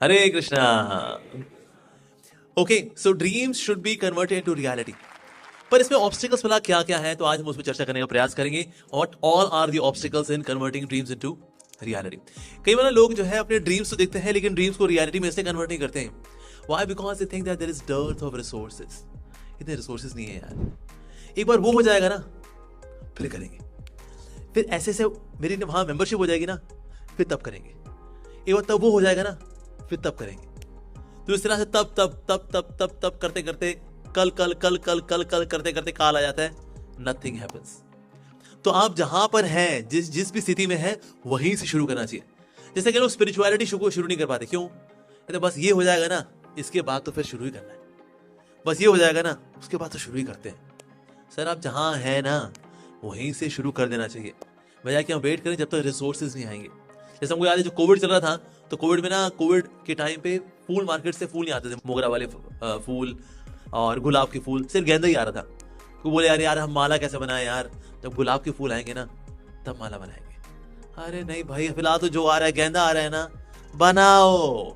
Hare Krishna. Okay, so dreams should be converted to reality. पर इसमें obstacles वाला क्या क्या है, तो आज हम उस पर चर्चा करने का प्रयास करेंगे। What all are the obstacles in converting dreams into reality. कई बार लोग जो है अपने ड्रीम्स तो देखते हैं, लेकिन ड्रीम्स को रियलिटी में इसलिए कन्वर्ट नहीं करते हैं। Why? Because they think that there is dearth of resources. इतने रिसोर्सेज नहीं है यार। एक बार वो हो जाएगा ना, फिर करेंगे। फिर ऐसे से मेरी वहां मेंबरशिप हो जाएगी ना, फिर तब करेंगे। एक बार तब वो हो जाएगा ना, फिर तब करेंगे। तो इस तरह से तब तब तब तब तब तब करते करते कल कल कल कल कल कल करते करते काल आ जाता है, नथिंग हैपेंस। तो आप जहां पर हैं, जिस जिस भी स्थिति में है, वहीं से शुरू करना चाहिए। जैसे कि लोग स्पिरिचुअलिटी शुरू नहीं कर पाते, क्यों? तो बस ये हो जाएगा ना, इसके बाद तो फिर शुरू ही करना है। बस ये हो जाएगा ना, उसके बाद तो शुरू ही करते हैं। सर आप जहां हैं ना, वहीं से शुरू कर देना चाहिए, बजाय कि हम वेट करें जब तक रिसोर्सेज नहीं आएंगे। जैसे हमको याद है, जो कोविड चल रहा था, तो कोविड में ना, कोविड के टाइम पे फूल मार्केट से फूल नहीं आते थे, मोगरा वाले फूल और गुलाब के फूल, सिर्फ गेंदा ही आ रहा था। तो बोले यार यार हम माला कैसे बनाए यार, जब गुलाब के फूल आएंगे ना तब माला बनाएंगे। अरे नहीं भाई, फिलहाल तो जो आ रहा है, गेंदा आ रहा है ना, बनाओ।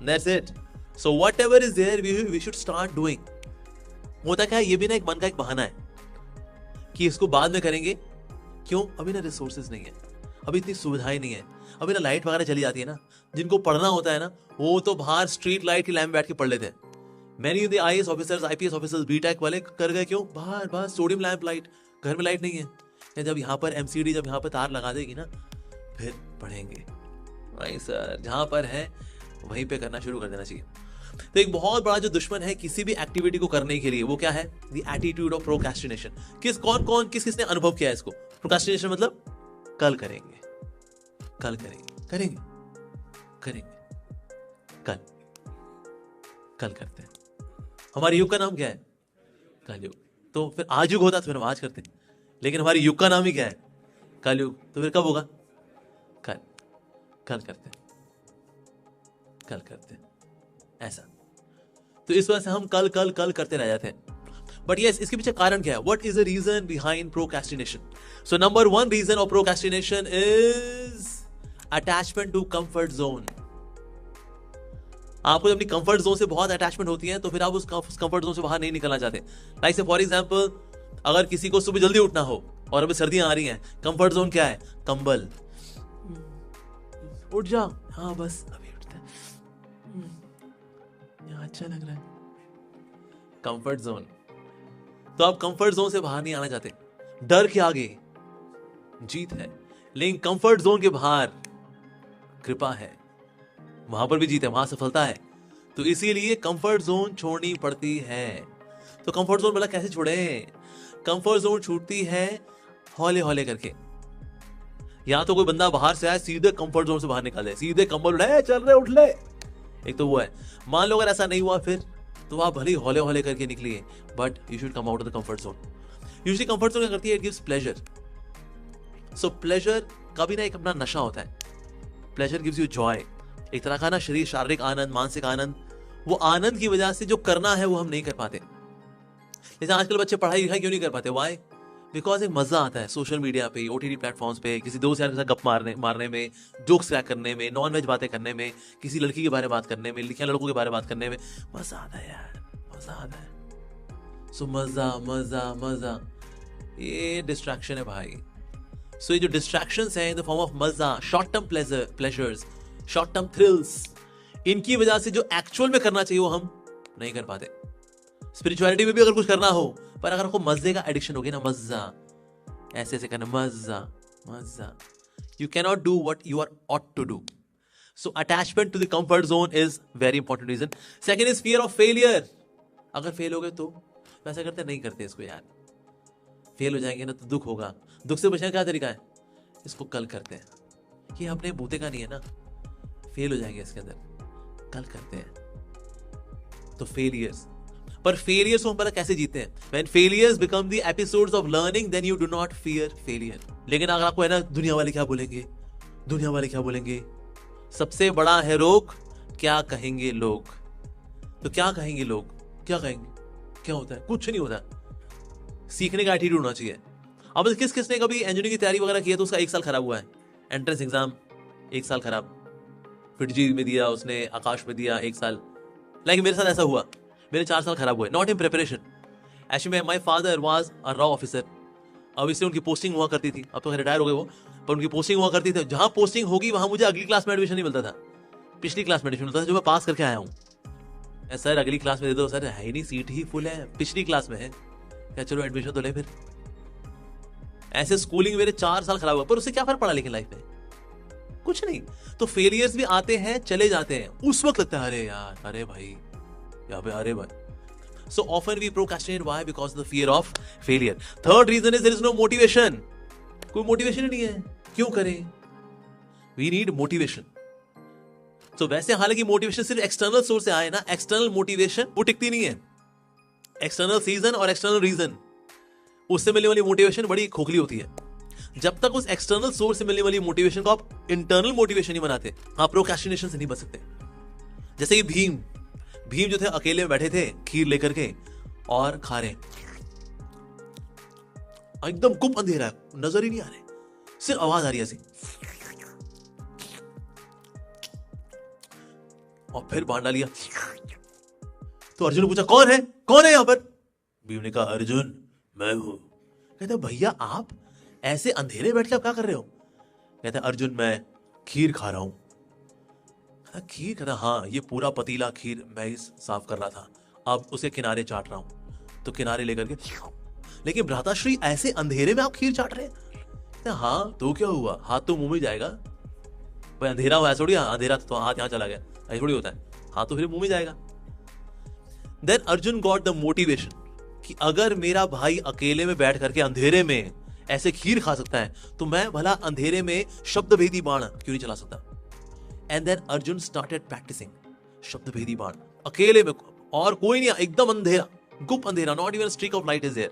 That's it. So whatever is there we should start doing. होता क्या है, ये भी ना एक मन का एक बहाना है कि इसको बाद में करेंगे। क्यों? अभी ना रिसोर्सेज नहीं है, अभी इतनी सुविधाएं नहीं है, अभी ना लाइट वगैरह चली जाती है ना। जिनको पढ़ना होता है ना, वो तो बाहर स्ट्रीट लाइट की लैंप बैठ के पढ़ लेते हैं। Many of the IAS officers, IPS officers, BTech वाले कर गए क्यों? बाहर बाहर सोडियम लैंप लाइट, घर में लाइट नहीं है। या जब यहाँ पर एमसीडी, जब यहाँ पर तार लगा देगी ना, फिर पढ़ेंगे। भाई सर जहां पर है वहीं पे करना शुरू कर देना चाहिए। तो एक बहुत बड़ा जो दुश्मन है किसी भी एक्टिविटी को करने के लिए, वो क्या है? The attitude of procrastination. किस किसने अनुभव किया है इसको? प्रोक्रेस्टिनेशन मतलब कल करेंगे, कल करेंगे, करेंगे, करेंगे, कल, कल करते हैं। हमारे युग का नाम क्या है? कल युग। तो फिर आज युग होता तो फिर हम आज करते हैं, लेकिन हमारे युग का नाम ही क्या है? कल युग। तो फिर कब होगा? कल, कल करते हैं, कल करते हैं, ऐसा। तो इस वजह से हम कल कल कल करते रह जाते हैं। बट यस, इसके पीछे कारण क्या है? What is the reason behind procrastination? So number one reason of procrastination is attachment to comfort zone. आपको अपनी कंफर्ट जोन से बहुत अटैचमेंट होती है, तो फिर आप उस कंफर्ट जोन से बाहर नहीं निकलना चाहते। लाइक से फॉर एग्जांपल, अगर किसी को सुबह जल्दी उठना हो और अभी सर्दियां आ रही हैं, कंफर्ट जोन क्या है? कंबल। उठ जाओ, हाँ बस अभी उठते हैं, यहाँ अच्छा लग रहा है। Comfort zone. तो आप कंफर्ट जोन से बाहर नहीं आना चाहते। डर के आगे जीत है, लेकिन कंफर्ट जोन के बाहर कृपा है, वहां पर भी जीत है, वहां सफलता है। तो इसीलिए कंफर्ट जोन छोड़नी पड़ती है। तो कंफर्ट जोन बोला कैसे छोड़े? कंफर्ट जोन छूटती है हौले हौले करके। या तो कोई बंदा बाहर से आए, सीधे कंफर्ट जोन से बाहर निकाल दे, सीधे कंबल उठाए, चल रहे उठ ले। एक तो वो है। मान लो अगर ऐसा नहीं हुआ, फिर तो आप भले हौले हौले करके निकलिए, but you should come out of the comfort zone. Usually comfort zone क्या करती है? It gives pleasure. So pleasure का भी ना एक अपना नशा होता है। प्लेजर गिव्स यू जॉय, एक तरह का ना शरीर शारीरिक आनंद, मानसिक आनंद। वो आनंद की वजह से जो करना है वो हम नहीं कर पाते। जैसे आजकल बच्चे पढ़ाई लिखाई क्यों नहीं कर पाते? वाई? बिकॉज एक मजा आता है सोशल मीडिया पे, ओटीटी प्लेटफॉर्म्स पे, किसी दोस्त यार के साथ गप मारने में, जोक्स क्रैक करने में, नॉन वेज बातें करने में, किसी लड़की के बारे में बात करने में, लिखिया लड़कों के बारे में बात करने में मजा आता है यार, मजा आता है। सो मजा मजा मजा, ये डिस्ट्रैक्शन है भाई। सो ये जो डिस्ट्रैक्शंस हैं इन द फॉर्म ऑफ मजा, short term pleasures, short term thrills, इनकी वजह से जो एक्चुअल में करना चाहिए वो हम नहीं कर पाते। स्पिरिचुअलिटी में भी अगर कुछ करना हो, पर अगर आपको मजे का एडिक्शन हो गया ना, मजा ऐसे ऐसे करना, मजा मजा, you can not do what you are ought to do. So attachment to the comfort zone is very important reason. Second is fear of failure. अगर फेल हो गए तो वैसा करते नहीं करते इसको यार, फेल हो जाएंगे ना तो दुख होगा। दुख से बचने का क्या तरीका है? इसको कल करते हैं। ये अपने बूते का नहीं है ना, फेल हो जाएंगे इसके अंदर, कल करते हैं। तो फेलियर्स, पर फेलियर्स को हम पता कैसे जीते हैं? When failures become the episodes of learning, then you do not fear failure. लेकिन अगर आपको है ना, दुनिया वाले क्या बोलेंगे, दुनिया वाले क्या बोलेंगे, सबसे बड़ा है रोग, क्या कहेंगे लोग। तो क्या कहेंगे लोग, क्या कहेंगे, क्या होता है? कुछ नहीं होता। सीखने का एटीट्यूड होना चाहिए। अब किस किसने कभी इंजीनियरिंग की तैयारी वगैरह की है तो उसका 1 साल खराब हुआ है, एंट्रेंस एग्जाम 1 साल खराब, फिटजी में दिया उसने, आकाश में दिया 1 साल। लाइक मेरे साथ ऐसा हुआ, मेरे 4 साल खराब हुए, not in preparation. Actually my father was a raw officer. अब इसलिए उनकी पोस्टिंग हुआ करती थी, अब तो रिटायर हो गए वो, पर उनकी पोस्टिंग हुआ करती थी। जहां पोस्टिंग होगी वहां मुझे अगली क्लास में एडमिशन नहीं मिलता था, पिछली क्लास में एडमिशन मिलता था जो मैं पास करके आया हूँ। सर अगली क्लास में दे दो। सर है ही नहीं, सीट ही फुल है, पिछली क्लास में है। क्या चलो एडमिशन तो ले फिर। ऐसे स्कूलिंग मेरे 4 साल खराब हुआ, पर उससे क्या फर्क पड़ा लेकिन लाइफ में कुछ नहीं। तो फेलियर्स भी आते हैं चले जाते हैं, उस वक्त लगता है अरे यार, अरे भाई, या पे अरे भाई। So often we procrastinate, why? Because of the fear of failure. Third reason is there is no motivation. कोई मोटिवेशन ही नहीं है, क्यों करें? We need motivation. So वैसे हालांकि मोटिवेशन सिर्फ एक्सटर्नल सोर्स से आए ना, एक्सटर्नल मोटिवेशन वो टिकती नहीं है। एक्सटर्नल सीजन और एक्सटर्नल रीजन, उससे मिलने वाली मोटिवेशन बड़ी खोखली होती है। जब तक उस एक्सटर्नल सोर्स से मिलने वाली मोटिवेशन को आप इंटरनल मोटिवेशन नहीं बनाते, आप प्रोक्रेस्टिनेशन से नहीं बच सकते। जैसे कि भीम जो थे अकेले में बैठे थे खीर लेकर के और खा रहे, एकदम गुप अंधेरा है, नजर ही नहीं आ रहे, सिर्फ आवाज आ रही है ऐसी। और फिर बांट लिया। तो अर्जुन ने पूछा कौन है यहां पर? भीम ने कहा अर्जुन मैं हूं। कहते भैया आप ऐसे अंधेरे बैठ के आप क्या कर रहे हो? कहते अर्जुन मैं खीर खा रहा हूं। खीर कहता हाँ, ये पूरा पतीला खीर मैं ही साफ कर रहा था, अब उसके किनारे चाट रहा हूं। तो किनारे लेकर के, लेकिन भ्राताश्री ऐसे अंधेरे में आप खीर चाट रहे हैं? हाँ तो क्या हुआ, हाथ तो मुंह में जाएगा भाई, अंधेरा हुआ थोड़ी, अंधेरा तो हाथ यहां चला गया, ऐसा थोड़ी होता है, हाथ तो फिर मुंह में जाएगा। Then Arjun got the motivation कि अगर मेरा भाई अकेले में बैठ करके अंधेरे में ऐसे खीर खा सकता है, तो मैं भला अंधेरे में शब्द भेदी बाण क्यों नहीं चला सकता? And then Arjun started practicing शब्द भेदी बाण अकेले में, और कोई नहीं, एकदम अंधेरा, गुप अंधेरा, not even streak of light is there.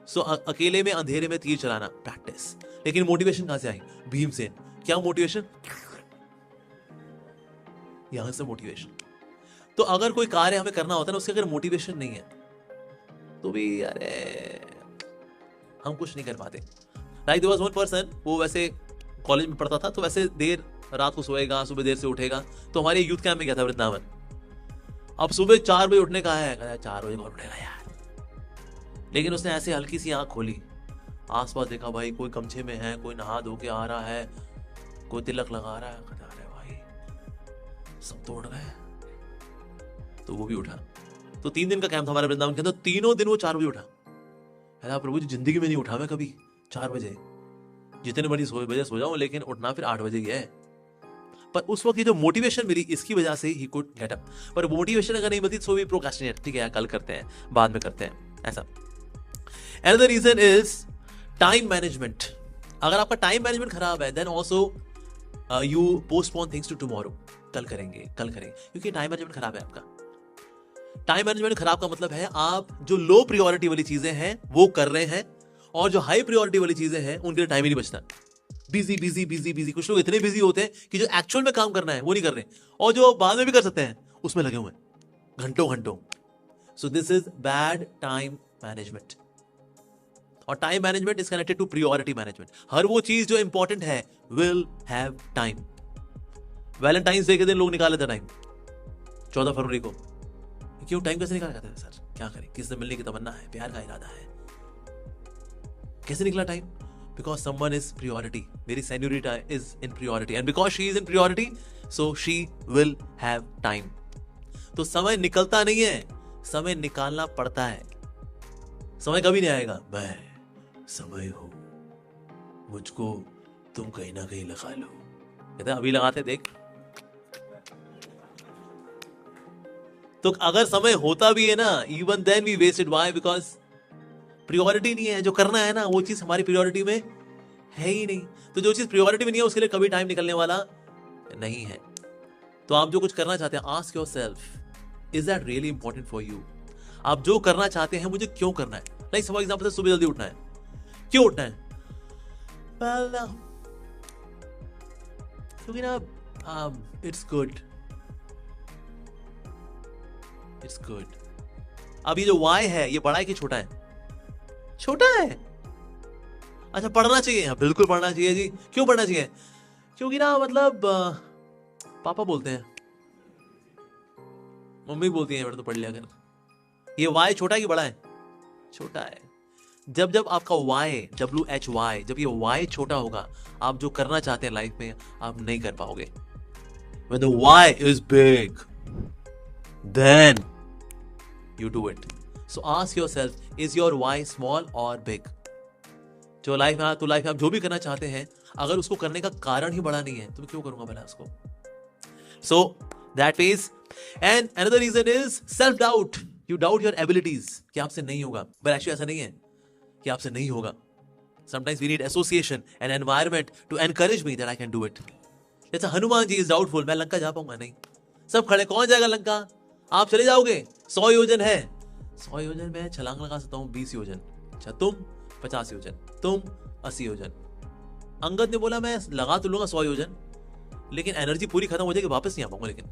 So अकेले में अंधेरे में तीर चलाना, प्रैक्टिस। लेकिन मोटिवेशन कहां से आई? भीमसेन। क्या मोटिवेशन? यहां से मोटिवेशन। तो अगर कोई कार्य हमें करना होता है ना, उसके अगर मोटिवेशन नहीं है तो भी अरे हम कुछ नहीं कर पाते। Like there was one person, वो वैसे कॉलेज में पढ़ता था, तो वैसे देर रात को सोएगा, सुबह देर से उठेगा। तो हमारे यूथ कैंप में गया था वृंदावन। अब सुबह 4 बजे उठने का है, 4 बजे कौन उठेगा यार। लेकिन उसने ऐसे हल्की सी आंख खोली, आसपास देखा, भाई कोई गमछे में है, कोई नहा धो के आ रहा है, कोई तिलक लगा रहा है। अरे भाई सब तो उठ गए, तो वो भी उठा। तो 3 दिन का कैंप था हमारे वृंदावन के अंदर, तीनों दिन वो 4 बजे उठा। प्रभु जी जिंदगी में नहीं उठा मैं कभी 4 बजे, जितने बजे सो जाऊं, लेकिन उठना फिर 8 बजे ही है। पर उस वक्त ये जो मोटिवेशन मिली, इसकी वजह से ही कुड गेट अप। पर मोटिवेशन अगर नहीं मिलती तो भी प्रोक्रेस्टिनेट, ठीक है यार कल करते हैं, बाद में करते हैं, ऐसा। Another reason is time management. अगर आपका टाइम मैनेजमेंट खराब है, then also you postpone things to tomorrow, कल करेंगे, क्योंकि टाइम मैनेजमेंट खराब है आपका। टाइम मैनेजमेंट खराब का मतलब है आप जो लो प्रायोरिटी वाली चीजें हैं वो कर रहे हैं, और जो हाई प्रायोरिटी वाली चीजें हैं उनके लिए टाइम ही नहीं बचता। बिजी बिजी बिजी बिजी, कुछ लोग इतने बिजी होते हैं कि जो एक्चुअल में काम करना है वो नहीं कर रहे, और जो बाद में भी कर सकते हैं उसमें लगे हुए हैं घंटों घंटों। So this is bad time management. और time management is connected to priority management. हर वो चीज जो इंपॉर्टेंट है will have time. Valentine's day के दिन लोग निकाले थे टाइम, 14 फरवरी को। क्यों टाइम कैसे निकाला जाता है सर? क्या करें, किससे मिलने की तमन्ना है, प्यार का इरादा है, कैसे निकला time? Because someone is priority. मेरी senorita is in priority, and because she is in priority so she will have time. तो समय निकलता नहीं है, समय निकालना पड़ता है। समय कभी नहीं आएगा, मैं समय हूं, मुझको तुम कहीं ना कहीं लगा लो। कहते अभी लगाते देख। तो अगर समय होता भी है ना, even then we waste it. Why? Because priority नहीं है। जो करना है ना वो चीज हमारी प्रायोरिटी में है ही नहीं। तो जो चीज प्रायोरिटी में नहीं है उसके लिए कभी टाइम निकलने वाला नहीं है। तो आप जो कुछ करना चाहते हैं, ask yourself, is that really important for you? आप जो करना चाहते हैं मुझे क्यों करना है? लाइक फॉर एग्जांपल सुबह जल्दी उठना है, क्यों उठना है? क्योंकि ना इट्स गुड। अब ये जो वाई है ये बड़ा है कि छोटा है? छोटा है। अच्छा पढ़ना चाहिए? हाँ बिल्कुल पढ़ना चाहिए जी। क्यों पढ़ना चाहिए? क्योंकि ना मतलब पापा बोलते हैं, मम्मी बोलती है बेटा तो पढ़ लिया कर। ये वाई छोटा है कि बड़ा है? छोटा है। जब जब आपका वाई, WHY, जब ये वाई छोटा होगा, आप जो करना चाहते हैं लाइफ में आप नहीं कर पाओगे। When the why is big, then you do it. So ask yourself, is your why small or big? जो लाइफ में आप जो भी करना चाहते हैं, अगर उसको करने का कारण ही बड़ा नहीं है तो मैं क्यों करूंगा भला उसको? So that is, and another reason is self doubt. You doubt your abilities कि आपसे नहीं होगा, but actually ऐसा नहीं है कि आपसे नहीं होगा. Sometimes we need association and environment to encourage me that I can do it. जैसा हनुमान जी is doubtful, मैं लंका जा पाऊंगा नहीं. सब खड़े, कौन जाएगा लंका? आप चले जाओगे, 100 योजन है. 100 योजन में छलांग लगा सकता हूं 20 योजन. अच्छा तुम 50 योजन, तुम 80 योजन. अंगद ने बोला मैं लगा तो लूंगा 100 योजन, लेकिन एनर्जी पूरी खत्म हो जाएगी, वापस नहीं आ पाऊंगा. लेकिन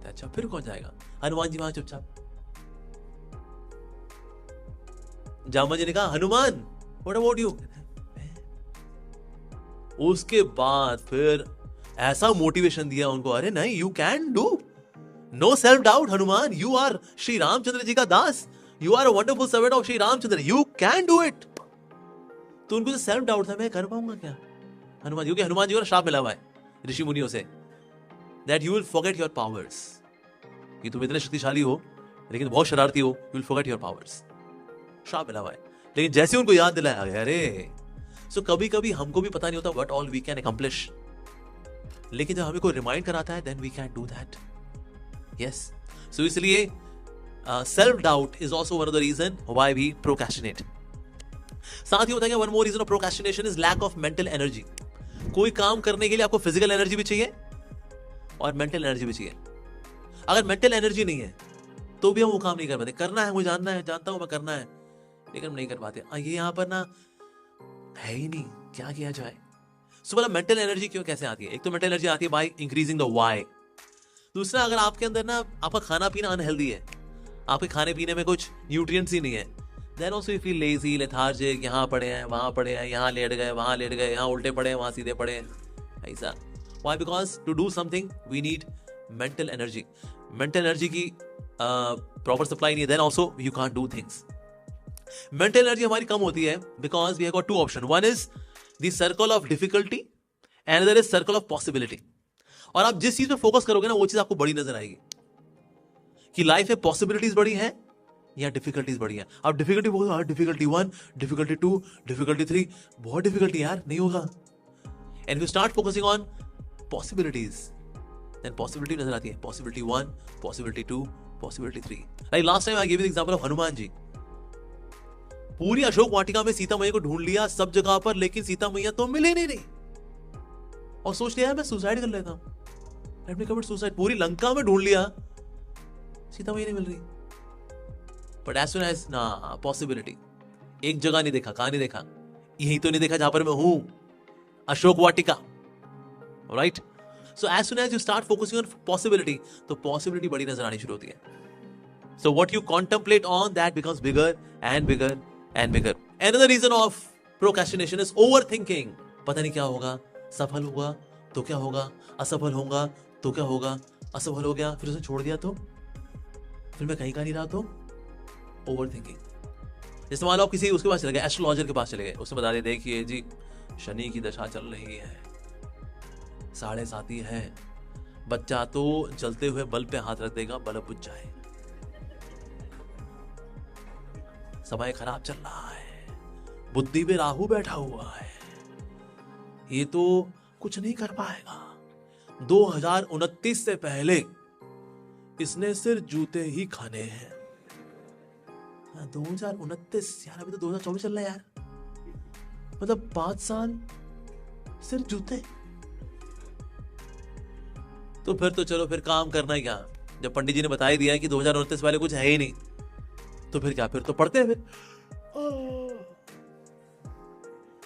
अच्छा फिर कौन जाएगा? हनुमान जी वहां चुपचाप. जामा जी ने कहा हनुमान व्हाट अबाउट यू? उसके बाद फिर ऐसा मोटिवेशन दिया उनको, अरे नहीं, you can do, no self doubt Hanuman, you are Shri Ramchandra ji का दास, you are a wonderful servant of Shri Ramchandra, you can do it. तो उनको जो सेल्फ डाउट था, मैं कर पाऊंगा क्या? हनुमान जी, क्योंकि हनुमान जी को श्राप मिला हुआ है ऋषि मुनियों से, that you will forget your powers, कि तुम इतने शक्तिशाली हो लेकिन बहुत शरारती हो, you will forget your powers. श्राप मिला हुआ है. लेकिन जैसे उनको याद दिलाया, अरे सो कभी कभी हमको भी पता नहीं होता what all we can accomplish, लेकिन जब हमें कोई रिमाइंड कराता है then we can do that. Yes, so इसलिए self doubt is also one of the reason why we procrastinate. साथ ही होता है कि one more reason of procrastination is lack of mental energy. कोई काम करने के लिए आपको फिजिकल एनर्जी भी चाहिए और मेंटल एनर्जी भी चाहिए. अगर मेंटल एनर्जी नहीं है तो भी हम वो काम नहीं कर पाते. करना है, मुझे जानना है, जानता हूं मैं, करना है, लेकिन हम नहीं कर पाते. ये यहां पर ना है ही नहीं, क्या किया जाए? सो मतलब मेंटल एनर्जी क्यों, कैसे आती है? एक तो मेंटल एनर्जी आती है बाय इंक्रीजिंग द व्हाई. दूसरा, अगर आपके अंदर ना आपका खाना पीना अनहेल्दी है, आपके खाने पीने में कुछ न्यूट्रिएंट्स ही नहीं है, then also you feel lazy, lethargic, यहाँ पड़े हैं, वहां पड़े हैं, यहाँ लेट गए, वहां लेट गए, यहाँ उल्टे पड़े हैं, वहां सीधे पड़े हैं, ऐसा. Why? Because to do something we need mental energy. Mental energy की प्रॉपर सप्लाई नहीं है, then also you can't do things. Mental energy हमारी कम होती है because we have got two option. One is the circle of difficulty and other is circle of possibility. और आप जिस चीज पे फोकस करोगे ना वो चीज आपको बड़ी नजर आएगी, कि लाइफ में पॉसिबिलिटीज बड़ी है या डिफिकल्टीज बड़ी है. आप डिफिकल्टी बोलो, डिफिकल्टी 1, डिफिकल्टी 2, डिफिकल्टी 3, बहुत डिफिकल्टी यार, नहीं होगा. And you start focusing on possibilities, then possibility नजर आती है. Possibility 1, possibility 2, possibility 3. Like last time I give you the example of Hanuman ji. पूरी अशोक वाटिका में सीता मैया को ढूंढ लिया सब जगह पर, लेकिन सीता मैया तो मिले नहीं. और सोच लिया मैं सुसाइड कर लेता हूं, लेट मी कमिट सुसाइड. पूरी लंका में ढूंढ लिया, सीता मैया नहीं मिल रही. बट एज सून एज ना पॉसिबिलिटी, एक जगह नहीं देखा, कहां नहीं देखा, यही तो नहीं देखा जहां पर मैं हूं, Ashok Vatika, right. So as soon as you start focusing on possibility, तो पॉसिबिलिटी बड़ी नजर आनी शुरू होती है. So what you contemplate on that becomes bigger and bigger and bigger. Another reason of procrastination is overthinking. पता नहीं क्या होगा, सफल होगा तो क्या होगा, असफल होगा तो क्या होगा, असफल हो गया फिर उसे छोड़ दिया तो, फिर मैं कहीं का नहीं रहा तो. Over thinking. जैसे मान लो आप किसी उसके पास चले गए, एस्ट्रोलॉजर के पास चले गए, उसने बता दिया देखिए जी शनि की दशा चल रही है, 7.5 है, बच्चा तो जलते हुए बल्ब पे हाथ रख देगा, बल्ब बुझ जाए, समय खराब चल रहा है, बुद्धि पे राहु बैठा हुआ है, ये तो कुछ नहीं कर पाएगा, 2029 से पहले इसने सिर्फ जूते ही खाने हैं. 2029 यार, अभी तो 2024 चल रहा है यार, मतलब 5 साल सिर्फ जूते. तो फिर तो चलो, फिर काम करना ही क्या, जब पंडित जी ने बता ही दिया कि 2029 वाले कुछ है ही नहीं, तो फिर क्या, फिर तो पढ़ते हैं. फिर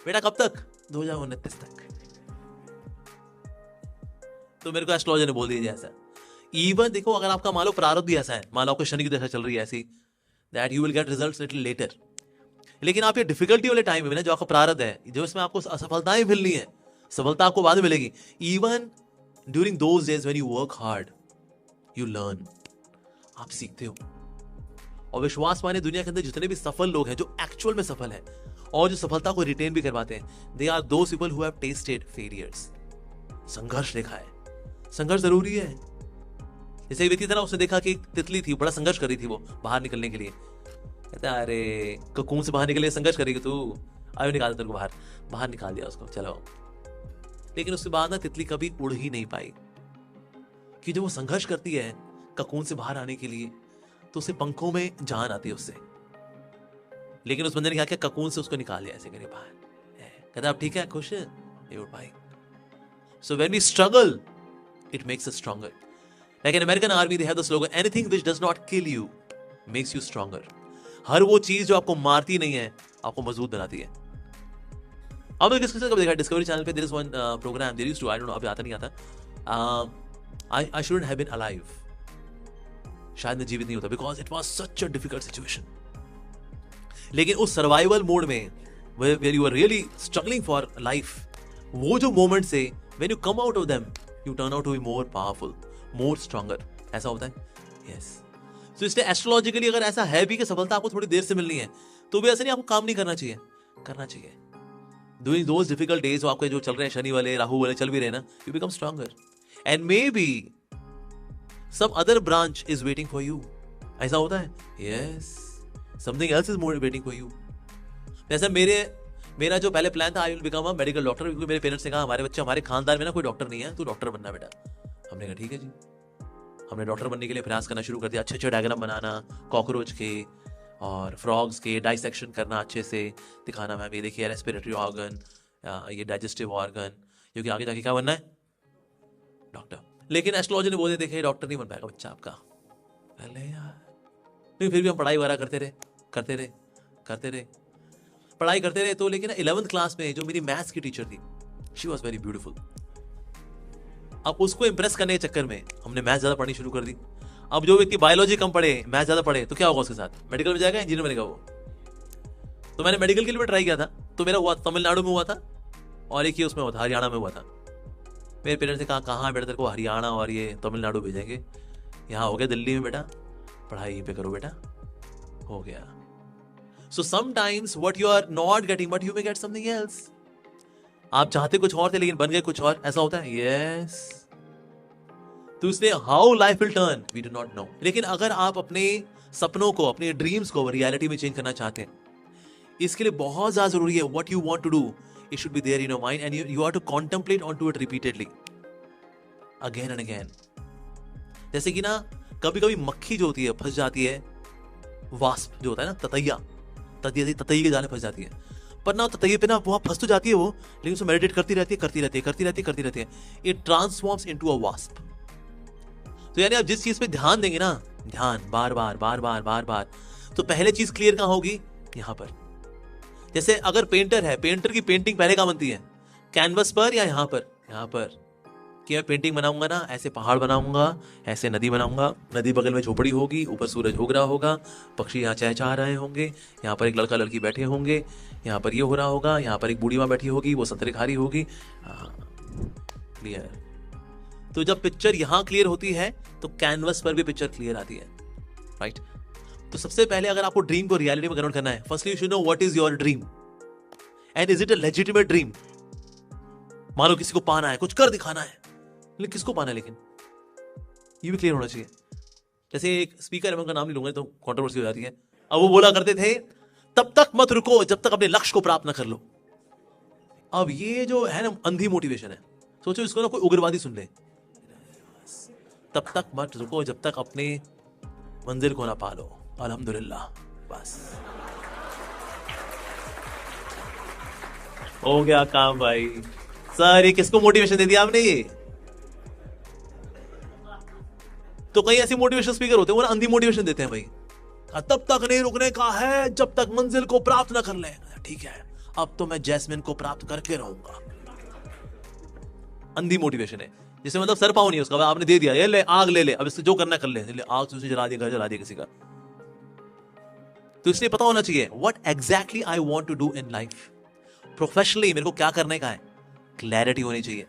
बेटा कब तक? 2029 तक. तो मेरे को एस्ट्रोलॉजर ने बोल दिया ऐसा. इवन देखो, अगर आपका मान लो प्रारब्ध भी ऐसा है, मान लो आपको शनि की दशा चल रही है ऐसी, that you will get results little letter. लेकिन आप ये डिफिकल्टी वाले टाइम में ना, जो आपका प्रारब्ध है, जो इसमें आपको असफलताएं मिलनी है, सफलता आपको बाद में मिलेगी. Even during those days when you work hard, you learn, आप सीखते हो। और विश्वास माने दुनिया के अंदर जितने भी सफल लोग हैं, जो एक्चुअल में सफल हैं और जो सफलता को रिटेन भी करवाते हैं, they are those people who have tested failures. संघर्ष देखा है, संघर्ष जरूरी है। जैसे एक व्यक्ति था ना, उसने देखा कि एक तितली थी, बड़ा संघर्ष कर रही थी वो बाहर निकलने के लिए। कहता है अरे ककून से बाहर निकलने के लिए संघर्ष करेगी तू, आयो निकाल तेरे को बाहर। बाहर निकाल दिया उसको, चलो। लेकिन उसके बाद ना तितली कभी उड़ ही नहीं पाई, कि जब वो संघर्ष करती है ककून से बाहर आने के लिए, तो उसे पंखों में जान आती है उससे। लेकिन उस बंदे ने क्या किया, ककून से उसको निकाल दिया ऐसे करके बाहर। कहता अब ठीक है, खुश है, नहीं उड़ पाई। So when we struggle, it makes us stronger. Like in American army they have the slogan, anything which does not kill you makes you stronger. हर वो चीज जो आपको मारती नहीं है, आपको मजबूत बनाती है। अब मैं किसके साथ देखा, डिस्कवरी चैनल पे there is one program, there used to, I don't know अभी आता नहीं आता, I shouldn't have been alive, शायद मैं जीवित नहीं होता, because it was such a difficult situation. लेकिन उस सर्वाइवल मोड में, where you are really struggling for life, वो जो मोमेंट से when you come out of them, you turn out to be more powerful, more stronger. ऐसा होता है, yes. तो इसलिए एस्ट्रोलॉजिकली अगर ऐसा है भी कि सफलता आपको थोड़ी देर से मिलनी है, तो भी ऐसा नहीं आपको काम नहीं करना चाहिए, करना चाहिए। डूइंग दोज डिफिकल्ट डेज, आपके जो चल रहे हैं शनि वाले, राहु वाले चल भी रहे ना, you become stronger and may be some other branch is waiting for you। ऐसा होता है, yes, something else is more waiting for you। जैसे मेरा जो पहले प्लान था, I will become a medical doctor, क्योंकि मेरे पेरेंट्स ने कहा हमारे बच्चे, हमारे खानदान में ना कोई डॉक्टर नहीं है, तू डॉक्टर बनना बेटा। हमने कहा ठीक है जी। हमने डॉक्टर बनने के लिए प्रयास करना शुरू कर दिया, अच्छे अच्छे डायग्राम बनाना कॉकरोच के और फ्रॉग्स के, डाइसेक्शन करना अच्छे से, दिखाना मैम ये देखिए रेस्पिरेटरी ऑर्गन, ये डाइजेस्टिव ऑर्गन, क्योंकि आगे जाके क्या बनना है, डॉक्टर। लेकिन एस्ट्रोलॉजी ने बोले देखे डॉक्टर नहीं बन पाएगा बच्चा आपका। अरे यार, नहीं फिर भी हम पढ़ाई वगैरह करते रहे, पढ़ाई करते रहे। तो लेकिन 11th क्लास में जो मेरी मैथ्स की टीचर थी, शी वॉज वेरी ब्यूटीफुल। अब उसको इंप्रेस करने के चक्कर में हमने मैथ्स ज्यादा पढ़नी शुरू कर दी। अब जो व्यक्ति बायोलॉजी कम पढ़े, मैथ्स ज्यादा पढ़े, तो क्या होगा उसके साथ, मेडिकल में जाएगा, इंजीनियर बनेगा वो। तो मैंने मेडिकल के लिए ट्राई किया था, तो मेरा हुआ तमिलनाडु में हुआ था, और एक ही उसमें हुआ था, हरियाणा में हुआ था। मेरे पेरेंट्स ने कहा कहाँ बेटा तेरे को हरियाणा और ये तमिलनाडु भेजेंगे, यहाँ हो गया दिल्ली में बेटा, पढ़ाई यहीं पे करो बेटा, हो गया। So sometimes what you are not getting, but you may get something else. आप चाहते कुछ और थे लेकिन बन गए कुछ और, ऐसा होता है, यस। तो इसलिए how life will turn we do not know. लेकिन अगर आप अपने सपनों को, अपने ड्रीम्स को रियलिटी में चेंज करना चाहते हैं, इसके लिए बहुत ज्यादा जरूरी है what you want to do, it should be there in your mind and you are to contemplate onto it repeatedly again and again। जैसे कि ना कभी कभी मक्खी जो होती है फंस जाती है, वास्प जो होता है ना, ततैया के जाले फंस जाती है, पर ना ततैये पे ना वहां फंस तो जाती है वो, लेकिन उसमें मेडिटेट करती रहती है, it transforms into a wasp. तो यानी आप जिस चीज पे ध्यान देंगे ना, ध्यान बार बार, तो पहले चीज क्लियर कहां होगी, यहां पर। जैसे अगर पेंटर है, पेंटर की पेंटिंग पहले कहां बनती है, कैनवस पर या यहां पर, कि मैं पेंटिंग बनाऊंगा ना, ऐसे पहाड़ बनाऊंगा, ऐसे नदी बनाऊंगा, नदी बगल में झोपड़ी होगी, ऊपर सूरज उग रहा होगा, पक्षी यहाँ चहचहा रहे होंगे, यहाँ पर एक लड़का लड़की बैठे होंगे, यहाँ पर ये हो रहा होगा, यहाँ पर एक बूढ़ी माँ बैठी होगी, वो संतरे खा रही होगी, क्लियर। तो जब पिक्चर यहाँ क्लियर होती है तो कैनवस पर भी पिक्चर क्लियर आती है, राइट। तो सबसे पहले अगर आपको ड्रीम को रियलिटी में कन्वर्ट करना है, firstly you should know what is your dream and is it a legitimate dream. मान लो किसी को पाना है, कुछ कर दिखाना है, लेकिन किसको पाना है, लेकिन ये भी क्लियर होना चाहिए। जैसे एक स्पीकर है, मैं उनका नाम नहीं लूंगा तो कंट्रोवर्सी हो जाती है। अब वो बोला करते थे, तब तक मत रुको जब तक अपने लक्ष्य को प्राप्त न कर लो। अब ये जो है ना अंधी मोटिवेशन है, सोचो इसको ना कोई उग्रवादी सुन ले, तब तक मत रुको जब तक अपने मंजिल को ना पालो, अल्हम्दुलिल्लाह, बस हो गया काम भाई। सर ये किसको मोटिवेशन दे दिया आपने, ये तो कई ऐसे मोटिवेशन स्पीकर होते हैं वो ना अंधी मोटिवेशन देते हैं भाई, तब तक नहीं रुकने का है जब तक मंजिल को प्राप्त ना कर ले। ठीक है, अब तो मैं जैस्मिन को प्राप्त करके रहूंगा। अंधी मोटिवेशन है, जिसे मतलब सर पाँव नहीं है उसका, आपने दे दिया, ये ले आग ले ले, अब इससे जो करना कर ले, आग से उसे जला दिया, घर जला दिया किसी का। तो इसलिए पता होना चाहिए what exactly I want to do in life, professionally मेरे को क्या करने का है, क्लैरिटी होनी चाहिए।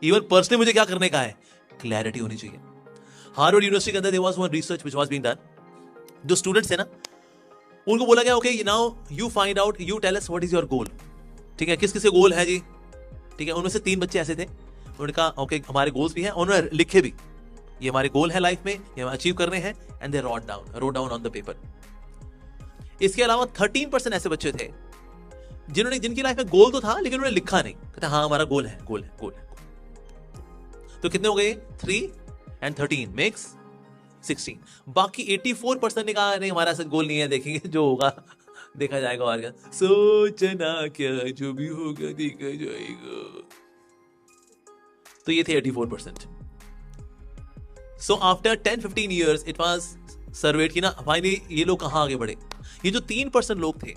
इवन पर्सनली मुझे क्या करने का है, क्लैरिटी होनी चाहिए। हार्वर्ड यूनिवर्सिटी के अंदर there was one research which was being done. जो स्टूडेंट्स थे ना, उनको बोला गया okay now you find out, you tell us what is your goal. ठीक है, किस किस के गोल है जी? ठीक है, उनमें से 3 बच्चे ऐसे थे, उन्होंने कहा ओके हमारे गोल्स भी हैं, उन्होंने लिखे भी, ये हमारे गोल है लाइफ में, ये हम अचीव करने हैं, and they wrote down on the paper. इसके अलावा 13% ऐसे बच्चे थे जिनकी लाइफ में गोल तो था लेकिन उन्होंने लिखा नहीं, कहते हाँ हमारा गोल है, गोल है, गोल है। तो कितने हो गए? 3 and 13 मेक्स 16। बाकी 84% ने कहा नहीं हमारा ऐसा गोल नहीं है, देखेंगे जो होगा देखा जाएगा, और क्या सोचना क्या, जो भी होगा देखा जाएगा। तो ये थे 84%। So after 10-15 years it was served कि ना फाइनली ये लोग कहां आगे बढ़े। ये जो 3% लोग थे,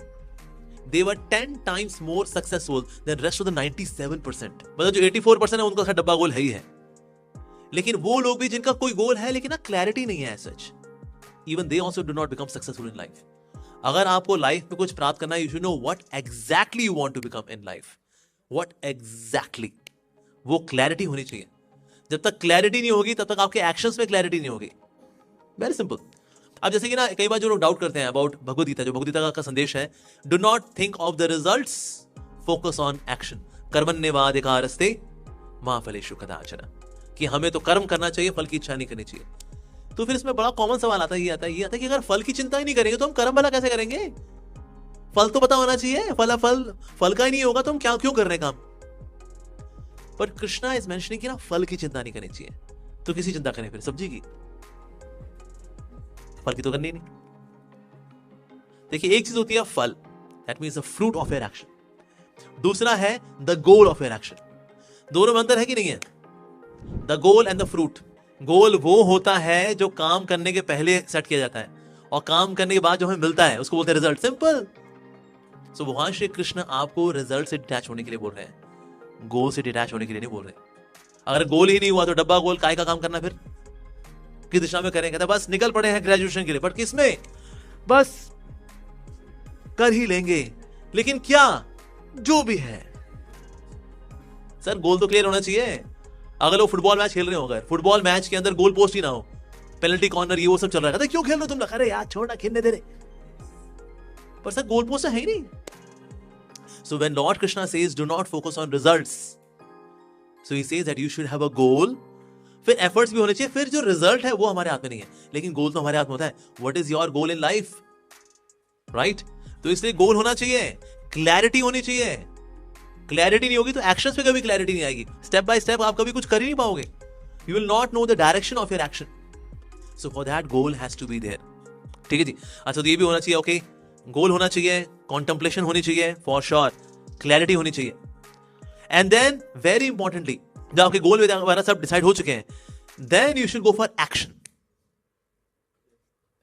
they were 10 times more successful than rest of the 97%। मतलब जो 84% है उनका डब्बा गोल है ही है, लेकिन वो लोग भी जिनका कोई गोल है लेकिन ना क्लैरिटी नहीं है सच, even they also do not become successful in life. अगर आपको लाइफ में कुछ प्राप्त करना है, you should know what exactly you want to become in life, what exactly, वो क्लैरिटी होनी चाहिए। जब तक क्लैरिटी नहीं होगी तब तक आपके एक्शंस में क्लैरिटी नहीं होगी। Very simple. अब जैसे कि ना कई बार जो लोग डाउट करते हैं अबाउट भगवद गीता, जो भगवद गीता का संदेश है, do not think of the results, focus on action, कर्मण्येवाधिकारस्ते मा फलेषु कदाचन, कि हमें तो कर्म करना चाहिए, फल की इच्छा नहीं करनी चाहिए। तो फिर इसमें बड़ा कॉमन सवाल आता है कि अगर फल की चिंता ही नहीं करेंगे तो हम कर्म भला कैसे करेंगे? फल तो पता होना चाहिए, फल का ही नहीं होगा तो हम क्यों कर रहे हैं काम? पर कृष्णा इज मेंशनिंग कि ना फल की चिंता नहीं करनी चाहिए, तो किसी चिंता करें फिर? सब्जी की, फल की तो करनी नहीं। देखिए एक चीज होती है फल, that means the fruit of your action, दूसरा है the goal of your action. दोनों में अंतर है कि नहीं है? The goal and the fruit. Goal वो होता है जो काम करने के पहले सेट किया जाता है, और काम करने के बाद जो हमें मिलता है उसको बोलते हैं रिजल्ट। सिंपल। सो भगवान श्री कृष्ण आपको रिजल्ट से डिटैच होने के लिए बोल रहे हैं, गोल से डिटैच होने के लिए नहीं बोल रहे। अगर गोल ही नहीं हुआ तो डब्बा गोल काय का काम करना, फिर किस दिशा में करें? कहता बस निकल पड़े हैं ग्रेजुएशन के लिए, बट किसमें? बस कर ही लेंगे, लेकिन क्या, जो भी है। सर गोल तो क्लियर होना चाहिए। अगर लोग फुटबॉल मैच खेल रहे हो, अगर फुटबॉल मैच के अंदर गोल पोस्ट ही ना हो, पेनल्टी कॉर्नर ये वो सब चल रहा है, क्यों खेल रहे हो तुम लोग? अरे यार छोड़ना, खेलने दे रहे। पर सर गोल पोस्ट है ही नहीं। So when Lord Krishna says do not focus on results, so he says that you should have a goal, फिर efforts भी होने चाहिए, फिर जो result है वो हमारे हाथ में नहीं है, लेकिन goal तो हमारे हाथ में होता है। What is your goal in life? Right? तो इसलिए goal होना चाहिए, clarity होनी चाहिए। Clarity नहीं होगी तो actions पे कभी clarity नहीं आएगी। Step by step आप कभी कुछ कर ही नहीं पाओगे। You will not know the direction of your action. So for that goal has to be there. ठीक है जी। अच्छा तो ये भी होना चाहिए, ओके गोल होना चाहिए, कॉन्टेम्पलेशन होनी चाहिए फॉर श्योर, क्लैरिटी होनी चाहिए, एंड देन वेरी इंपॉर्टेंटली जब आपके गोल वगैरह सब डिसाइड हो चुके हैं, then you should go for action.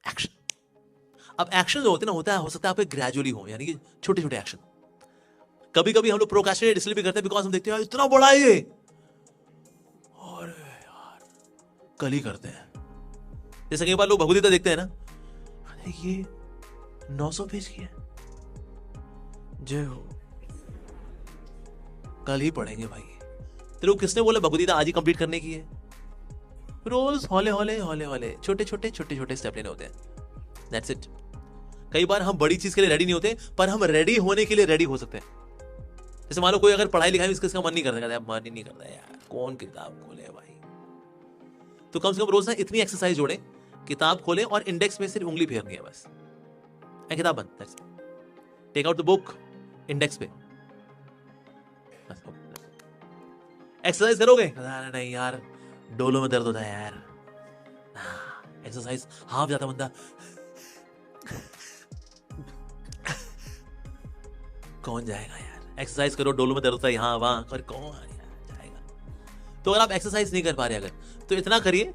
Action. अब एक्शन जो होते हैं ना, होता है हो सकता है आप ग्रेजुअली हो, यानी कि छोटे छोटे एक्शन। कभी कभी हम लोग प्रोक्रेस्टिनेट इसलिए भी करते हैं बिकॉज हम देखते हैं इतना बड़ा है ये, और यार कल ही करते हैं। जैसे कई बार लोग भगवद गीता देखते हैं ना, ये 900 पेज की है, जय हो, कल ही पढ़ेंगे भाई। तेरे को किसने बोला भगवद गीता आज ही कंप्लीट करने की है? रोज हौले हौले छोटे छोटे स्टेप लेने होते हैं। That's it. कई बार हम बड़ी चीज के लिए रेडी नहीं होते, पर हम रेडी होने के लिए रेडी हो सकते हैं। जैसे मान लो कोई अगर पढ़ाई लिखाई में इसका मन नहीं करता, मन ही नहीं करता यार, कौन किताब खोले भाई, तो कम से कम रोज ना इतनी एक्सरसाइज जोड़े, किताब खोले और इंडेक्स में सिर्फ उंगली फेरनी है बस, किताब बंद। Take out the book, index पे एक्सरसाइज करोगे? नहीं यार डोलों में दर्द होता है यार, एक्सरसाइज हाफ जाता बंदा, कौन जाएगा यार? एक्सरसाइज करो, डोलों में दर्द होता है यहाँ वहां, और कौन जाएगा? तो अगर आप एक्सरसाइज नहीं कर पा रहे अगर, तो इतना करिए,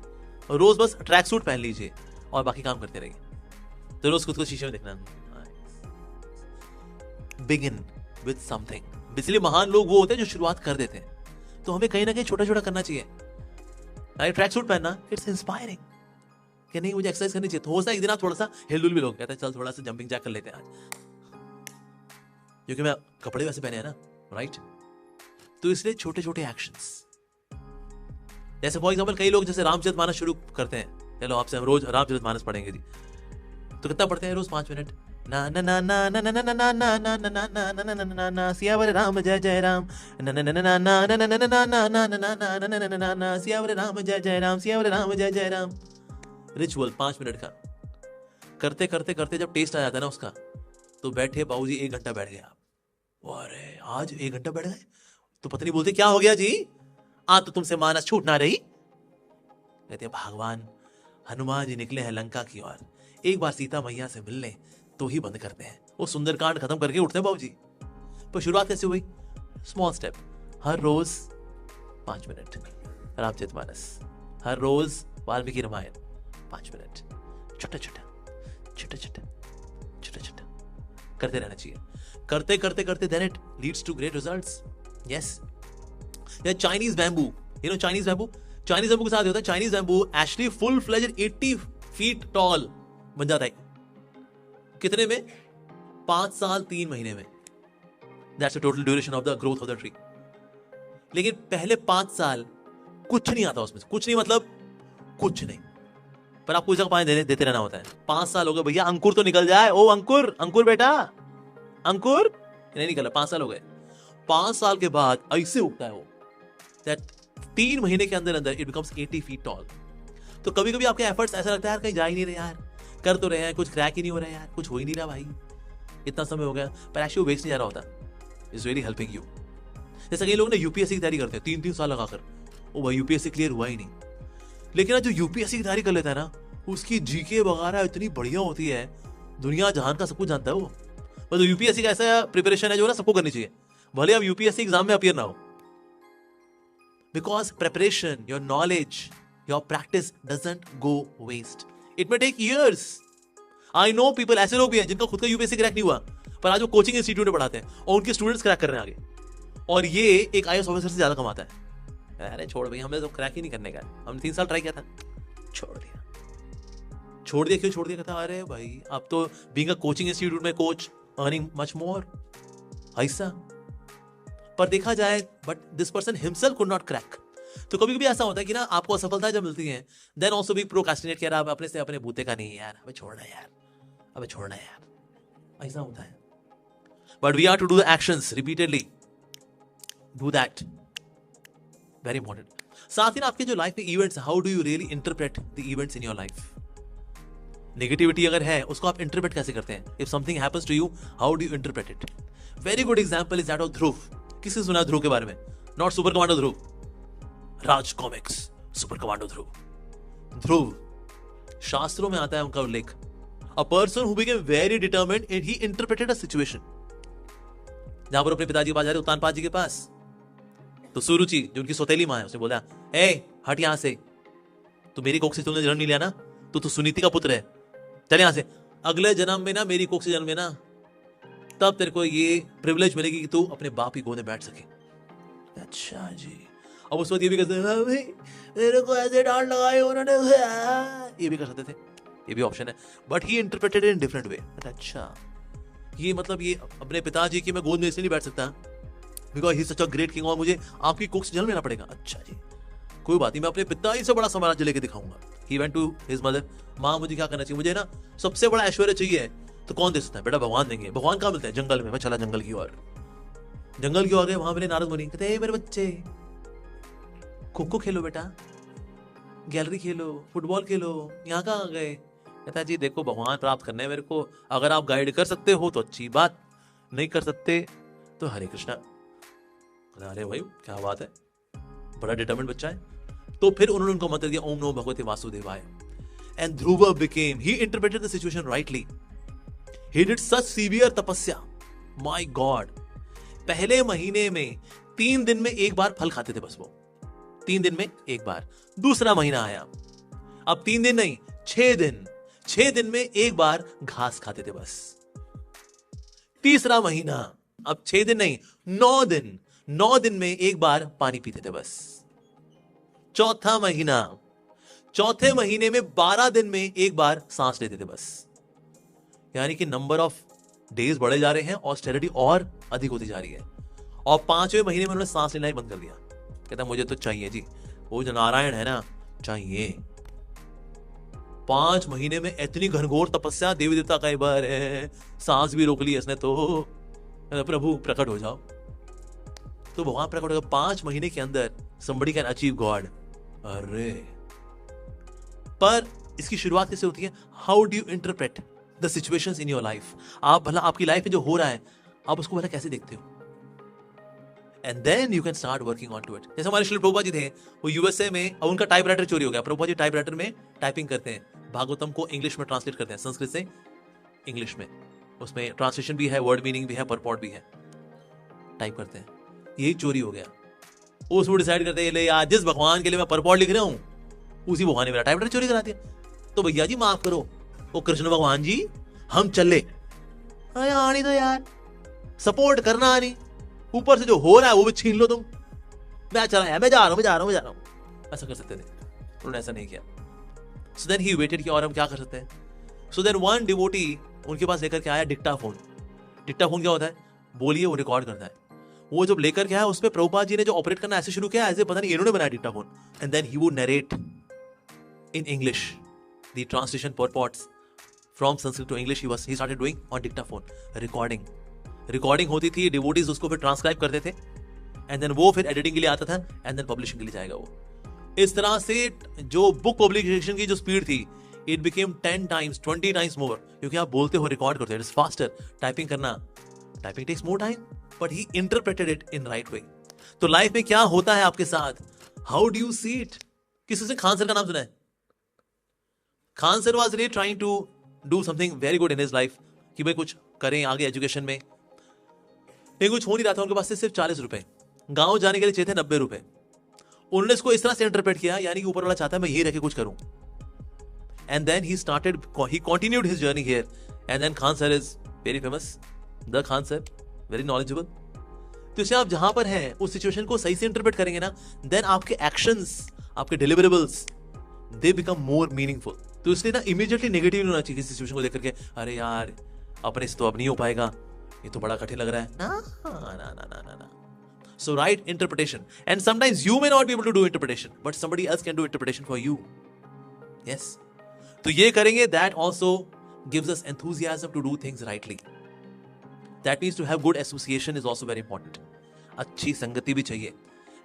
रोज बस ट्रैक सूट पहन लीजिए और बाकी काम करते रहिए। तो रोज खुद को शीशे में देखना। Begin with something. इसलिए महान लोग वो होते हैं जो शुरुआत कर देते हैं, तो हमें कहीं ना कहीं छोटा छोटा करना चाहिए। ट्रैक सूट पहनना, इट्स इंस्पायरिंग कि नहीं मुझे एक्सरसाइज करनी चाहिए, तो हो सकता है एक दिन आप थोड़ा सा हिलडुल भी, लोग कहते हैं चल थोड़ा सा जंपिंग जैक कर लेते हैं आज, क्योंकि मैं कपड़े वैसे पहने हैं ना, राइट? तो इसलिए छोटे छोटे एक्शंस, जैसे फॉर एग्जाम्पल कई लोग जैसे रामचरितमानस शुरू करते हैं, चलो आपसे हम रोज रामचरितमानस पढ़ेंगे जी, तो कितना पढ़ते हैं रोज? 5 मिनट। ना ना ना ना ना ना ना ना ना ना ना ना ना ना ना ना ना सियावर राम जय जय राम, ना ना ना ना ना ना ना ना ना ना ना ना ना ना ना ना ना ना ना सियावर राम जय जय राम, सियावर राम जय जय राम। रिचुअल 5 मिनट का करते करते करते जब टेस्ट आ जाता है ना उसका, तो बैठे बाबूजी 1 घंटा बैठ गए आप। अरे आज 1 घंटा बैठ गए, तो पत्नी बोलती क्या हो गया जी, आज तो तुमसे मानस छूट ना रही। कहते भगवान हनुमान जी निकले हैं लंका की ओर, एक बार सीता मैया से मिल लें तो ही बंद करते हैं। वो सुंदरकांड खत्म करके उठते हैं बाबूजी। पर शुरुआत कैसे हुई? स्मॉल स्टेप, हर रोज 5 मिनट रामचरितमानस, हर रोज वाल्मीकि रामायण 5 मिनट, छोटा छोटा छोटा छोटा छोटा छोटा करते रहना चाहिए। करते करते करते then it leads to great results. Yes, Chinese bamboo, you know Chinese bamboo, Chinese bamboo के साथ होता है, Chinese bamboo actually full fledged 80 feet tall बन जाता है। कितने में? 5 साल 3 महीने में। That's the total duration of the growth of the tree. लेकिन पहले 5 साल कुछ नहीं आता उसमें से, कुछ नहीं मतलब कुछ नहीं, पर आपको जगह पानी देते रहना होता है। 5 साल हो गए भैया, अंकुर तो निकल जाए। ओ अंकुर, अंकुर बेटा, अंकुर नहीं निकला, 5 साल हो गए। 5 साल के बाद ऐसे उगता है वो, दैट 3 महीने के अंदर अंदर इट बिकम्स 80 फीट टॉल। तो कभी कभी आपके एफर्ट्स ऐसा लगता है यार कहीं जा ही नहीं रहे यार, कर तो रहे हैं, कुछ क्रैक ही नहीं हो रहा है यार, कुछ हो ही नहीं रहा भाई, इतना समय हो गया, पर एक्चुअली वेस्ट नहीं जा रहा होता। Is really helping you. जैसे कई लोग ना यूपीएससी की तैयारी करते हैं 3-3 साल लगाकर, ओ भाई यूपीएससी क्लियर हुआ ही नहीं। लेकिन जो यूपीएससी की तैयारी कर लेता है ना, उसकी जीके वगैरह इतनी बढ़िया होती है, दुनिया जहान का सब कुछ जानता है वो। मतलब यूपीएससी का ऐसा प्रिपरेशन है जो ना सबको करनी चाहिए, भले आप यूपीएससी एग्जाम में अपीयर ना हो। Because preparation, your knowledge, your practice doesn't go waste, it may take years. I know people, ऐसे लोग भी हैं जिनका खुद का यूपीएससी क्रैक नहीं हुआ, पर आज वो कोचिंग इंस्टीट्यूट में पढ़ाते हैं और उनके स्टूडेंट्स क्रैक कर रहे हैं आगे, और ये एक आईएएस ऑफिसर से ज्यादा कमाता है। अरे छोड़ भाई, हमें तो क्रैक ही नहीं करने का, हमने 3 साल ट्राई किया था, छोड़ दिया। छोड़ दिया क्यों छोड़ दिया? कहता अरे भाई अब तो बीइंग अ कोचिंग इंस्टीट्यूट में कोच अर्निंग मच मोर, ऐसा। पर देखा जाए but this person himself could not crack. तो कभी कभी ऐसा होता है कि ना आपको असफलता जब मिलती है, देन ऑल्सो भी प्रोक्रेस्टिनेट किया, आप अपने से अपने बूते का नहीं यार, अबे छोड़ना यार, अबे छोड़ना यार, ऐसा होता है। But we are to do the actions repeatedly, do that, very important. साथ ही ना आपके जो लाइफ में events, how do you really interpret the events in your life? Negativity अगर है उसको आप इंटरप्रेट कैसे करते हैं? If something happens to you, how do you interpret it? Very good example is that of Dhruv. किसी सुना ध्रुव के बारे में? Not super commando Dhruv, Raj comics super commando ध्रुव। ध्रुव शास्त्रों में आता है उनका उल्लेख, a person who became very determined and he interpreted a situation. जहां पर अपने पिताजी के पास जा रहे उत्तानपाद जी के पास, तो सुरुचि जो उनकी सौतेली मां है, उसने बोला ए हट यहां से, तू मेरी कोख से तूने जन्म नहीं लिया ना, तो सुनीति का पुत्र है, चल यहां से, अगले जन्म में ना मेरी कोख से जन्म लेना, तब तेरे को ये प्रिविलेज मिलेगी कि तू अपने बाप की गोद में बैठ सके। अच्छा जी। अब उस वक्त ये भी कहते हैं भाई मेरे को ऐसे डांट लगाए उन्होंने, ये भी कर सकते थे, ये भी ऑप्शन है, but he interpreted in different way. अच्छा ये मतलब ये अपने पिताजी की मैं गोद में इसलिए नहीं बैठ सकता because he such a great king, और मुझे आपकी कोख से जन्म लेना पड़ेगा। अच्छा जी कोई बात नहीं, मैं अपने पिताजी से बड़ा साम्राज्य लेके दिखाऊंगा। He went to his mother, माँ मुझे क्या करना चाहिए, मुझे ना सबसे बड़ा ऐश्वर्य चाहिए, तो कौन दे सकता है? बेटा भगवान देंगे। भगवान कहाँ मिलते हैं? जंगल में। मैं चला जंगल की ओर, जंगल की ओर गए, वहां मिले नारद मुनि, कहते हैं मेरे बच्चे खो खो खेलो बेटा, गैलरी खेलो, फुटबॉल खेलो, यहाँ कहाँ गए? कहता जी देखो भगवान प्राप्त करने मेरे को, अगर आप गाइड कर सकते हो तो अच्छी बात, नहीं कर सकते तो हरे कृष्णा। अरे भाई क्या बात है, बड़ा डिटरमिन्ड बच्चा है। तो फिर उन्होंने उनको मंत्र दिया ओम नमो भगवते वासुदेवाय, and Dhruv became, he interpreted the situation rightly, he did such severe तपस्या, माय गॉड। पहले महीने में 3 दिन में एक बार फल खाते थे बस वो, 3 दिन में एक बार। दूसरा महीना आया, अब 3 दिन नहीं 6 दिन, 6 दिन में एक बार घास खाते थे बस। तीसरा महीना, अब 6 दिन नहीं 9 दिन, 9 दिन में एक बार पानी पीते थे बस। चौथा महीना, चौथे महीने में 12 दिन में एक बार सांस लेते थे बस। यानी कि नंबर ऑफ डेज बढ़े जा रहे हैं, ऑस्टेरिटी और अधिक होती जा रही है। और 5वें महीने में उन्होंने सांस लेना ही बंद कर दिया। कहता मुझे तो चाहिए जी, वो जो नारायण है ना, चाहिए 5 महीने में इतनी घनघोर तपस्या, देवी देवता कई बार है, सांस भी रोक ली इसने, तो प्रभु प्रकट हो जाओ। तो भगवान प्रकट होगा 5 महीने के अंदर, somebody can achieve God। अरे पर इसकी शुरुआत कैसे होती है? How do you interpret the situations in your life? आप भला आपकी लाइफ में जो हो रहा है, आप उसको भला कैसे देखते हो? And then you can start working on to it. जैसे हमारे श्री प्रभुपाद जी थे, वो यूएसए में, और उनका टाइपराइटर चोरी हो गया। प्रभुपाद जी टाइपराइटर में टाइपिंग करते हैं, भागवतम को इंग्लिश में ट्रांसलेट करते हैं, संस्कृत से इंग्लिश में। उसमें ट्रांसलेशन भी है, वर्ड मीनिंग भी है, परपॉट भी है, टाइप करते हैं। यही चोरी हो गया। उसमें डिसाइड करते हैं, ले यार जिस भगवान के लिए मैं परपॉट लिख रहा हूं, उसी भगवान ने मेरा टाइपराइटर चोरी करा दिया। तो भैया जी माफ करो, ओ कृष्ण भगवान जी, हम चले। आनी तो यार सपोर्ट करना आनी, ऊपर से जो हो रहा है वो भी छीन लो तुम। मैं चला यार, मैं जा रहा हूं। ऐसा कर सकते थे, उन्होंने ऐसा नहीं किया। सो देन ही वेटेड कि और हम क्या कर सकते हैं। सो देन वन डिवोटी उनके पास लेकर के आया डिक्टाफोन। डिक्टाफोन क्या होता है? बोलिए, वो रिकॉर्ड करता है। वो जब लेकर के आया, उसमें प्रभुपाद जी ने जो ऑपरेट करना ऐसे शुरू किया, ऐसे पता नहीं इन्होंने बनाया dictaphone. And then he would narrate in English the translation purports from Sanskrit to English. He started doing on dictaphone recording होती थी, डिवोटीज उसको फिर ट्रांसक्राइब करते थे, एंड देन वो फिर एडिटिंग के लिए आता था, एंड देन पब्लिशिंग के लिए जाएगा वो। इस तरह से जो बुक पब्लिकेशन की जो स्पीड थी, it became 10 times 20 times more, क्योंकि आप बोलते हो, रिकॉर्ड करते हो, it is faster. Typing takes more time, but he interpreted it in right way. तो लाइफ में क्या होता है आपके साथ, how do you see it? किसी से खान सर का नाम सुना है? Khan sir was really trying to do something very good in his life, कि भाई कुछ करें आगे एजुकेशन में, लेकिन कुछ हो नहीं रहा था। उनके पास से सिर्फ 40 रुपए, गांव जाने के लिए चाहिए थे 90 रुपए। उन्होंने इसको इस तरह से इंटरप्रेट किया, यानी कि ऊपर वाला चाहता है मैं यही रह के कुछ करूं। And then he continued his journey here, and then Khan sir is very famous, the Khan sir, very knowledgeable. तो इससे आप जहां पर हैं, उस सिचुएशन को सही से इंटरप्रेट करेंगे ना, देन आपके एक्शंस, आपके deliverables, they become more meaningful. तो इसलिए ना इमीडिएटली नेगेटिव नहीं होना चाहिए किसी सिचुएशन को देख करके, अरे यार अपने से तो अब नहीं हो पाएगा, ये तो बड़ा कठिन लग रहा है ना। So right interpretation, and sometimes you may not be able to do interpretation, but somebody else can do interpretation for you. Yes. तो ये करेंगे, that also gives us enthusiasm to do things rightly. That means to have good association is also very important. अच्छी संगति भी चाहिए।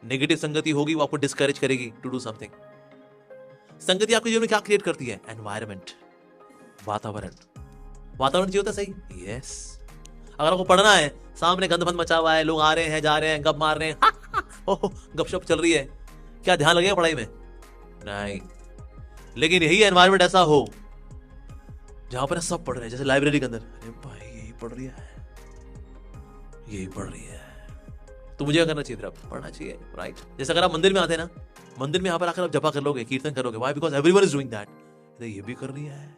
Negative संगति होगी, वो आपको डिस्करेज करेगी to do something. संगति आपके जीवन में क्या क्रिएट करती है? एनवायरमेंट, वातावरण चाहिए होता सही। यस। अगर आपको पढ़ना है, सामने गंदफंद मचा हुआ है, लोग आ रहे हैं जा रहे हैं, गप मार रहे हैं, ओह गपशप चल रही है, क्या ध्यान लगेगा पढ़ाई में? नहीं। लेकिन यही एनवायरमेंट ऐसा हो जहां पर सब पढ़ रहे हैं, जैसे लाइब्रेरी के अंदर, अरे भाई यही पढ़ रही है, तो मुझे क्या करना चाहिए? फिर पढ़ना चाहिए, राइट? जैसे अगर आप मंदिर में आते हैं ना, मंदिर में यहाँ पर आकर आप जपा कर लोगे, कीर्तन करोगे, why? Because everyone is doing that. ये भी कर रही है,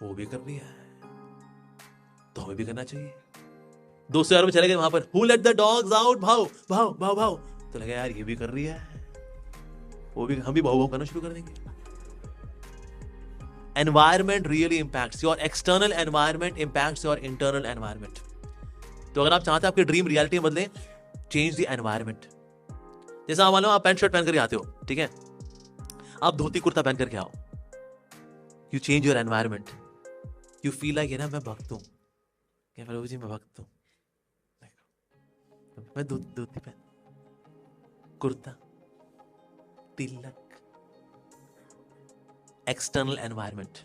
वो भी कर रही है, तो हमें भी करना चाहिए। दोस्तों यार में चले गए वहां पर, who let the dogs out, भाव भाव भाव भाव, तो लगा यार ये भी कर रही है, वो भी, हम भी भाव भाव करना शुरू कर देंगे। Environment really impacts your external environment, impacts your internal environment. तो अगर आप चाहते हैं आपकी ड्रीम रियलिटी में बदले, चेंज द एनवायरमेंट। जैसा आप मानो आप पैंट शर्ट पहन कर आते हो, ठीक है, आप धोती कुर्ता पहन करके आओ, you change your environment, you feel like, ना मैं भक्त हूं, क्या प्रभु जी मैं भक्त हूं, मैं धोती पहन, कुर्ता, तिलक, एक्सटर्नल एनवायरमेंट,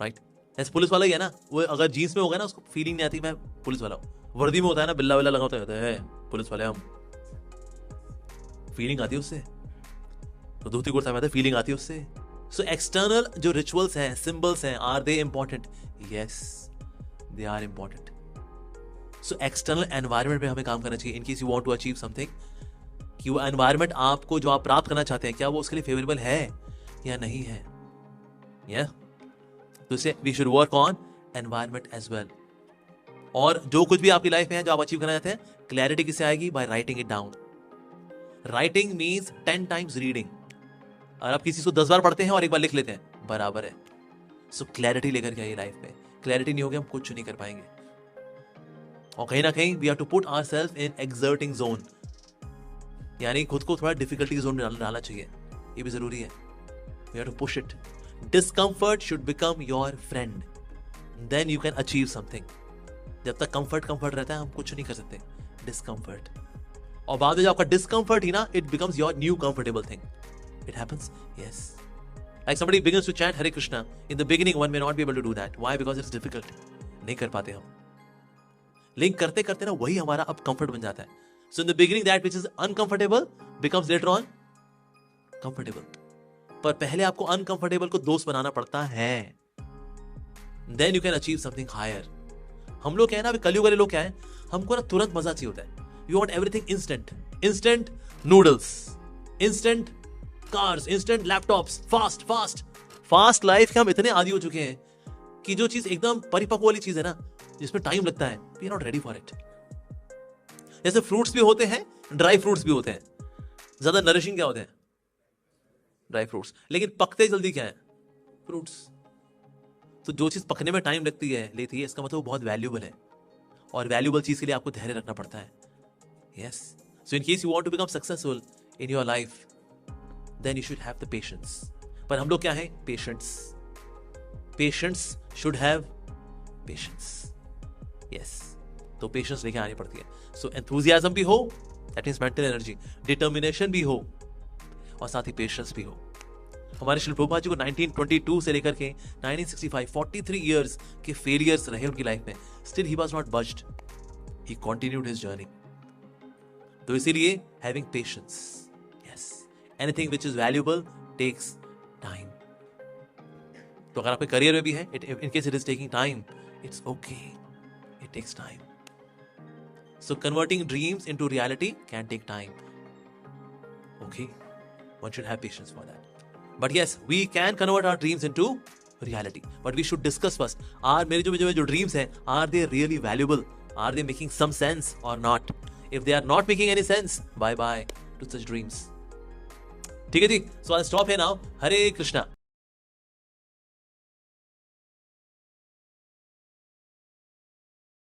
राइट? जैसे पुलिस वाला ही है ना, वो अगर जीन्स में होगा ना, उसको फीलिंग नहीं आती मैं पुलिस वाला हूं। वर्दी में होता है ना, बिल्ला विल्ला लगा होता है पुलिस वाले हम, फीलिंग आती है उससे। तो धोती कुर्ता में फीलिंग आती है उससे। सो एक्सटर्नल जो रिचुअल्स हैं, सिंबल्स हैं, are they important? Yes, they are important. So external environment पे हमें काम करना चाहिए, in case you want to achieve something, कि वो एनवायरमेंट आपको जो आप प्राप्त करना चाहते हैं, क्या वो उसके लिए फेवरेबल है या नहीं है। तो इसे we should work on environment as well. और जो कुछ भी आपकी लाइफ में है, जो आप अचीव करना चाहते हैं, क्लैरिटी किससे आएगी? By writing it down. Writing means 10 times reading. और आप किसी को 10 बार पढ़ते हैं और एक बार लिख लेते हैं, बराबर है। सो क्लैरिटी लेकर के आइए लाइफ में। क्लैरिटी नहीं होगी, हम कुछ नहीं कर पाएंगे। और कहीं ना कहीं we have to put ourself in exerting zone. यानी खुद को थोड़ा डिफिकल्टी जोन में डालना चाहिए, ये भी जरूरी है। You have to push it. Discomfort should become your friend. Then you can achieve something. जब तक कंफर्ट रहता है हम कुछ नहीं कर सकते। डिस्कम्फर्ट, और बाद में जब आपका डिस्कम्फर्ट ही ना, it becomes your new comfortable thing. It happens, yes. Like somebody begins to chant Hare Krishna. In the beginning, one may not be able to do that. Why? Because it's difficult. नहीं कर पाते हम। Link करते करते ना वही हमारा अब कंफर्ट बन जाता है। So in the beginning, that which is uncomfortable becomes later on comfortable. पर पहले आपको अनकंफर्टेबल को दोस्त बनाना पड़ता है। Then you can achieve something higher. हम लोग क्या है ना, अभी कलयुग वाले लोग क्या है, हमको ना तुरंत मजा चाहिए होता है। We want everything instant. Instant noodles, instant cars, instant laptops, fast life के हम इतने आदी हो चुके हैं कि जो चीज एकदम परिपक्व वाली चीज है ना, जिसमें टाइम लगता है, we are not ready for it. जैसे फ्रूट्स भी होते हैं, ड्राई फ्रूट्स भी होते हैं। ज्यादा नरिशिंग क्या होते हैं? Dry fruits. लेकिन पकते जल्दी क्या है? फ्रूट्स। तो जो चीज पकने में टाइम लेती है, इसका मतलब वो बहुत वैल्यूबल है, और वैल्यूबल चीज के लिए आपको धैर्य रखना पड़ता है। Yes, so in case you want to become successful in your life, then you should have the patience. पर हम लोग क्या है? Patients should have patience. Yes, तो पेशेंस लेके आनी पड़ती है। सो एंथुसियाज्म भी हो, that means mental energy, determination भी हो, और साथ ही पेशेंस भी हो। हमारे श्री प्रभुपाद जी को 1922 से लेकर के 1965 43 इयर्स के फेलियर्स रहे उनकी लाइफ में, still he was not budged, he continued his journey. तो इसीलिए having patience, yes, anything which is valuable takes time. तो अगर आपके करियर में भी है, in case it is taking time, it's okay, it takes time. So converting dreams into reality can take time, okay, one should have patience for that. But yes, we can convert our dreams into reality. But we should discuss first. मेरे जो dreams हैं, are they really valuable? Are they making some sense or not? If they are not making any sense, bye bye to such dreams. ठीक है जी? So I'll stop here now. Hare Krishna.